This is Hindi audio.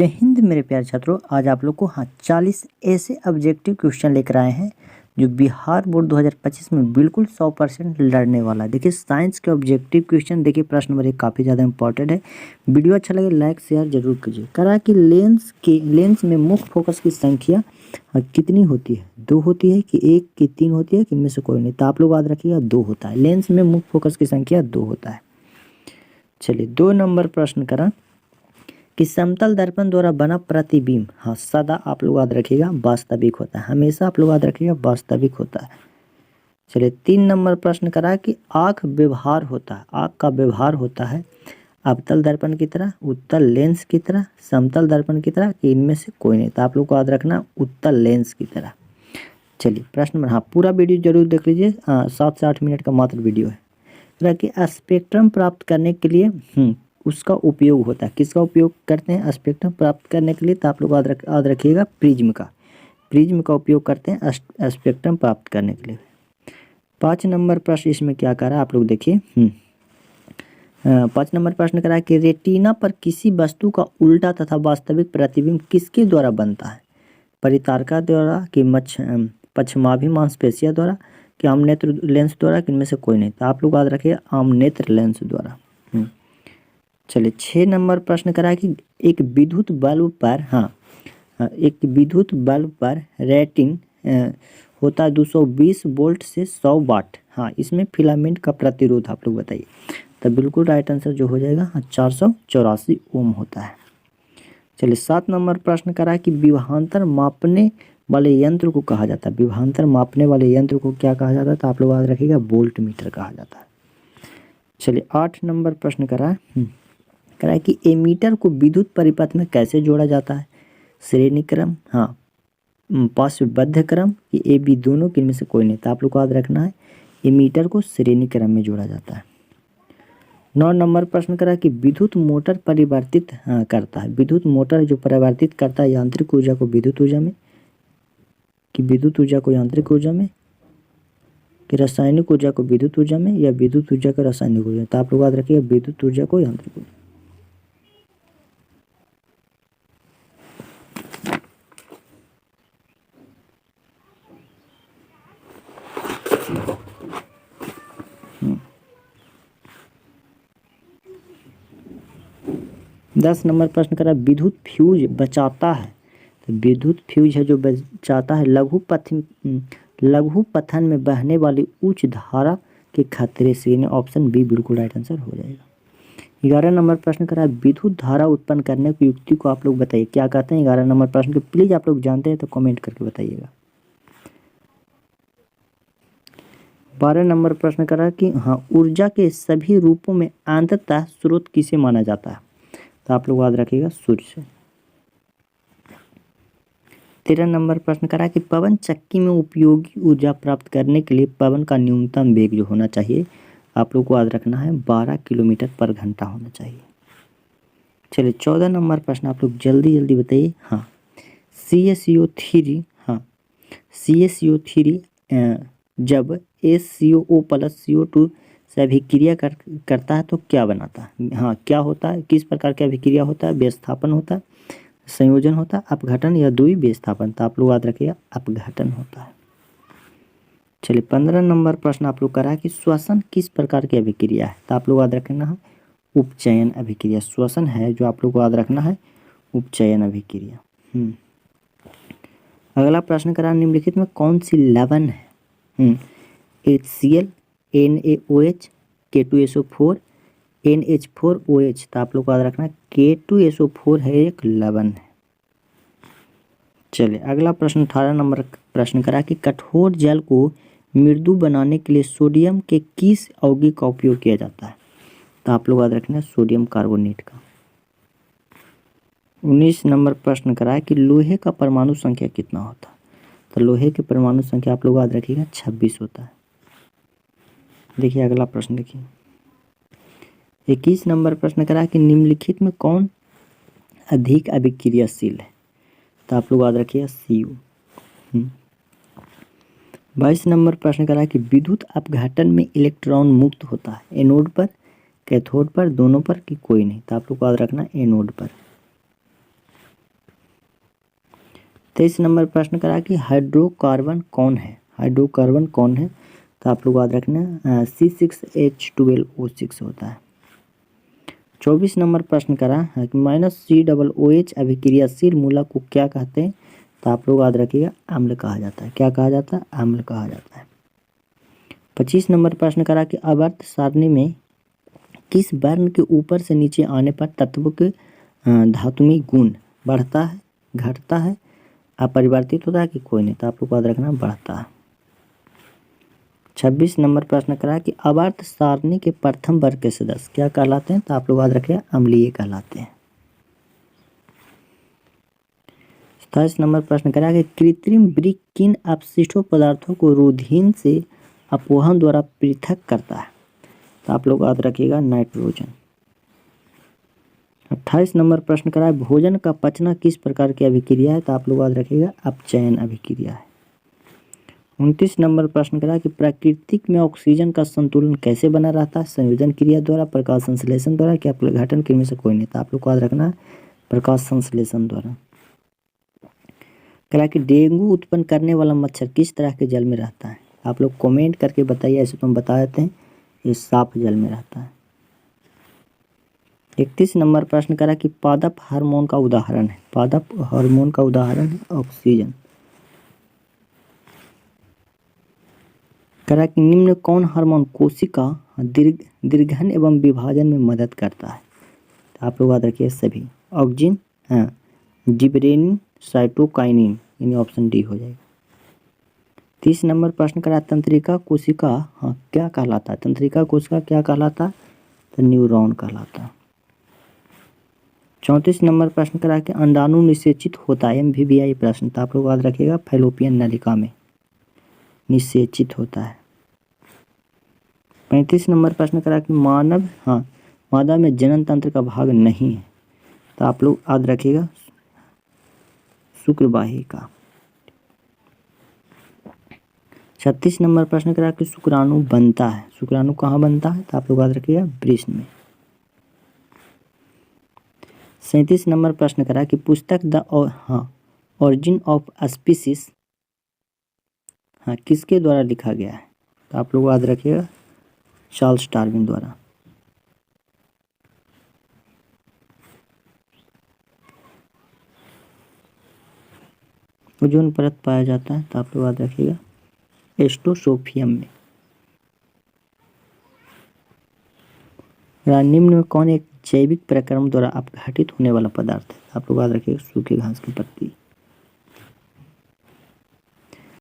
जय हिंद मेरे प्यारे छात्रों, आज आप लोग को 40 ऐसे ऑब्जेक्टिव क्वेश्चन लेकर आए हैं जो बिहार बोर्ड 2025 में बिल्कुल 100% लड़ने वाला है। देखिए साइंस के ऑब्जेक्टिव क्वेश्चन, देखिए प्रश्न नंबर 1 काफ़ी ज़्यादा इंपॉर्टेंट है। वीडियो अच्छा लगे लाइक शेयर जरूर कीजिए। करा कि लेंस में मुख्य फोकस की संख्या कितनी होती है? 2 होती है कि 1 की 3 होती है कि इनमें से कोई नहीं? तो आप लोग याद रखिएगा 2 होता है। लेंस में मुख्य फोकस की संख्या 2 होता है। चलिए 2 नंबर प्रश्न करा कि समतल दर्पण द्वारा बना प्रतिबिंब सदा आप लोग याद रखिएगा वास्तविक होता है। हमेशा आप लोग याद रखिएगा वास्तविक होता है। चलिए 3 नंबर प्रश्न करा कि आँख व्यवहार होता है, आँख का व्यवहार होता है अवतल दर्पण की तरह, उत्तल लेंस की तरह, समतल दर्पण की तरह कि इनमें से कोई नहीं? तो आप लोग को याद रखना उत्तल लेंस की तरह। चलिए प्रश्न नंबर, पूरा वीडियो जरूर देख लीजिए, 7 से 8 मिनट का मात्र वीडियो है। कि स्पेक्ट्रम प्राप्त करने के लिए उसका उपयोग होता है। किसका उपयोग करते हैं स्पेक्ट्रम प्राप्त करने के लिए? तो आप लोग याद रखिएगा प्रिज्म का उपयोग करते हैं स्पेक्ट्रम प्राप्त करने के लिए। 5 नंबर प्रश्न इसमें क्या कह रहा है आप लोग देखिए। 5 नंबर प्रश्न कह रहा है कि रेटिना पर किसी वस्तु का उल्टा तथा वास्तविक प्रतिबिंब किसके द्वारा बनता है? परितारका द्वारा कि पश्चिमाभि मांसपेशिया द्वारा कि आमनेत्र लेंस द्वारा कि इनमें से कोई नहीं? तो आप लोग याद रखिए आमनेत्र लेंस द्वारा। चलिए 6 नंबर प्रश्न करा कि एक विद्युत बल्ब पर रेटिंग होता है 220 वोल्ट से 100 वाट। इसमें फिलामेंट का प्रतिरोध आप लोग बताइए। तो बिल्कुल राइट आंसर जो हो जाएगा 484 ओम होता है। चलिए 7 नंबर प्रश्न करा कि विभवांतर मापने वाले यंत्र को कहा जाता है। विभवांतर मापने वाले यंत्र को क्या कहा जाता है? तो आप लोग याद रखिएगा वोल्ट मीटर कहा जाता है। चलिए 8 नंबर प्रश्न करा है कि एमीटर को विद्युत परिपथ में कैसे जोड़ा जाता है? श्रेणी क्रम, पार्श्वबद्ध क्रम कि ए बी दोनों के इनमें से कोई नहीं? तो आप लोग को याद रखना है एमीटर को श्रेणी क्रम में जोड़ा जाता है। 9 नंबर प्रश्न करा कि विद्युत मोटर परिवर्तित करता है। विद्युत मोटर जो परिवर्तित करता है यांत्रिक ऊर्जा को विद्युत ऊर्जा में, कि विद्युत ऊर्जा को यांत्रिक ऊर्जा में, कि रासायनिक ऊर्जा को विद्युत ऊर्जा में, या विद्युत ऊर्जा को रासायनिक ऊर्जा? तो आप लोग याद रखिए विद्युत ऊर्जा को यांत्रिक ऊर्जा। दस नंबर प्रश्न करा विद्युत फ्यूज बचाता है। तो विद्युत फ्यूज है जो बचाता है लघु पथन में बहने वाली उच्च धारा के खतरे से। ऑप्शन बी बिल्कुल राइट आंसर हो जाएगा। 11 नंबर प्रश्न करा विद्युत धारा उत्पन्न करने की युक्ति को आप लोग बताइए। क्या कहते हैं 11 नंबर प्रश्न को? प्लीज आप लोग जानते हैं तो कमेंट करके बताइएगा। 12 नंबर प्रश्न करा कि ऊर्जा के सभी रूपों में अंततः स्रोत किसे माना जाता है? तो आप लोग याद रखिएगा सूर्य से। 13 नंबर प्रश्न करा कि पवन चक्की में उपयोगी ऊर्जा प्राप्त करने के लिए पवन का न्यूनतम वेग जो होना चाहिए आप लोग को याद रखना है 12 किलोमीटर पर घंटा होना चाहिए। चलिए 14 नंबर प्रश्न आप लोग जल्दी बताइए। CaCO3 जब HCO प्लस CO2 से अभिक्रिया करता है तो क्या बनाता है? क्या होता है? किस प्रकार की अभिक्रिया होता है? विस्थापन होता है, संयोजन होता है, अपघटन या द्वि विस्थापन? तो आप लोग याद रखिएगा अपघटन होता है। चलिए 15 नंबर प्रश्न आप लोग करा है कि श्वसन किस प्रकार की अभिक्रिया है? तो आप लोग याद रखना है उपचयन अभिक्रिया। श्वसन है जो आप लोग को याद रखना है उपचयन अभिक्रिया। अगला प्रश्न करा निम्नलिखित में कौन सी लवण है? HCl, NaOH, K2SO4, NH4OH? तो आप लोग को याद रखना K2SO4 है एक लवण है। चलिए अगला प्रश्न 18 नंबर प्रश्न करा कि कठोर जल को मृदु बनाने के लिए सोडियम के किस यौगिक का उपयोग किया जाता है? तो आप लोग याद रखना सोडियम कार्बोनेट का। 19 नंबर प्रश्न करा है कि लोहे का परमाणु संख्या कितना होता है? तो लोहे के परमाणु संख्या आप लोग याद रखिएगा 26 होता है। देखिए अगला प्रश्न देखिए 21 नंबर प्रश्न करा कि निम्नलिखित में कौन अधिक अभिक्रियाशील है? तो आप लोग याद रखिएगा CO। 22 नंबर प्रश्न करा कि विद्युत अपघटन में इलेक्ट्रॉन मुक्त होता है एनोड पर, कैथोड पर, दोनों पर कि कोई नहीं? तो आप लोग को याद रखना एनोड पर। 23 नंबर प्रश्न करा कि हाइड्रोकार्बन कौन है, हाइड्रोकार्बन कौन है, तो आप लोग याद रखना C6H12O6 होता है। 24 नंबर प्रश्न करा है कि -COOH अभिक्रियाशील मूलक को क्या कहते हैं, तो आप लोग याद रखिएगा अम्ल कहा जाता है। क्या कहा जाता है? अम्ल कहा जाता है। 25 नंबर प्रश्न करा कि आवर्त सारणी में किस वर्ण के ऊपर से नीचे आने पर तत्व के धातुमी गुण बढ़ता है, घटता है, अपरिवर्तित होता है कि कोई नहीं, तो आप लोग को याद रखना बढ़ता है। 26 नंबर प्रश्न करा कि आवर्त सारणी के प्रथम वर्ग के सदस्य क्या कहलाते हैं, तो आप लोग याद रखिए अम्लीय कहलाते हैं। 27 नंबर प्रश्न करा कि कृत्रिम वृक्क किन अपशिष्टों पदार्थों को रोधिन से अपवहन द्वारा पृथक करता है, तो आप लोग याद रखिएगा नाइट्रोजन। 28 नंबर प्रश्न करा है भोजन का पचना किस प्रकार की अभिक्रिया है, तो आप लोग याद रखिएगा अपचयन अभिक्रिया है। 29 नंबर प्रश्न करा कि प्राकृतिक में ऑक्सीजन का संतुलन कैसे बना रहता है, संयोजन क्रिया द्वारा, प्रकाश संश्लेषण द्वारा, क्या अपघटन क्रिया में से कोई नहीं, तो आप लोग को याद रखना है प्रकाश संश्लेषण द्वारा। करा कि डेंगू उत्पन्न करने वाला मच्छर किस तरह के जल में रहता है, आप लोग कमेंट करके बताइए, ऐसे तो हम बता देते हैं ये साफ जल में रहता है। 31 नंबर प्रश्न करा कि पादप हार्मोन का उदाहरण है, पादप हार्मोन का उदाहरण है ऑक्सीजन। करा कि निम्न कौन हार्मोन कोशिका दीर्घन एवं विभाजन में मदद करता है, तो आप लोग याद रखिए सभी, ऑक्जिन, जिबरेलिन, साइटोकाइनिन, यानी ऑप्शन डी हो जाएगा। 30 नंबर प्रश्न करा तंत्रिका कोशिका क्या कहलाता है, तंत्रिका कोशिका क्या कहलाता है, तो न्यूरॉन कहलाता है। 34 नंबर प्रश्न करा कि अंडाणु निषेचित होता है, MVVI प्रश्न, तो आप लोग याद रखिएगा फैलोपियन नलिका में निषेचित होता है। 35 नंबर प्रश्न करा कि मादा में जनन तंत्र का भाग नहीं है, तो आप लोग याद रखिएगा शुक्रवाहिका। 36 नंबर प्रश्न करा कि शुक्राणु बनता है, शुक्राणु कहाँ बनता है, तो आप लोग याद रखिएगा वृषण में। 37 नंबर प्रश्न करा कि पुस्तक द ओरिजिन ऑफ स्पीसीज किसके द्वारा लिखा गया है, तो आप लोग याद रखिएगा चार्ल्स डार्विन द्वारा। ओजोन परत पाया जाता है, तो आप लोग याद रखिएगा एस्टोसोफियम में। निम्न में कौन एक जैविक प्रक्रम द्वारा अपघटित होने वाला पदार्थ है, आप लोग याद रखिएगा सूखे घास की पत्ती।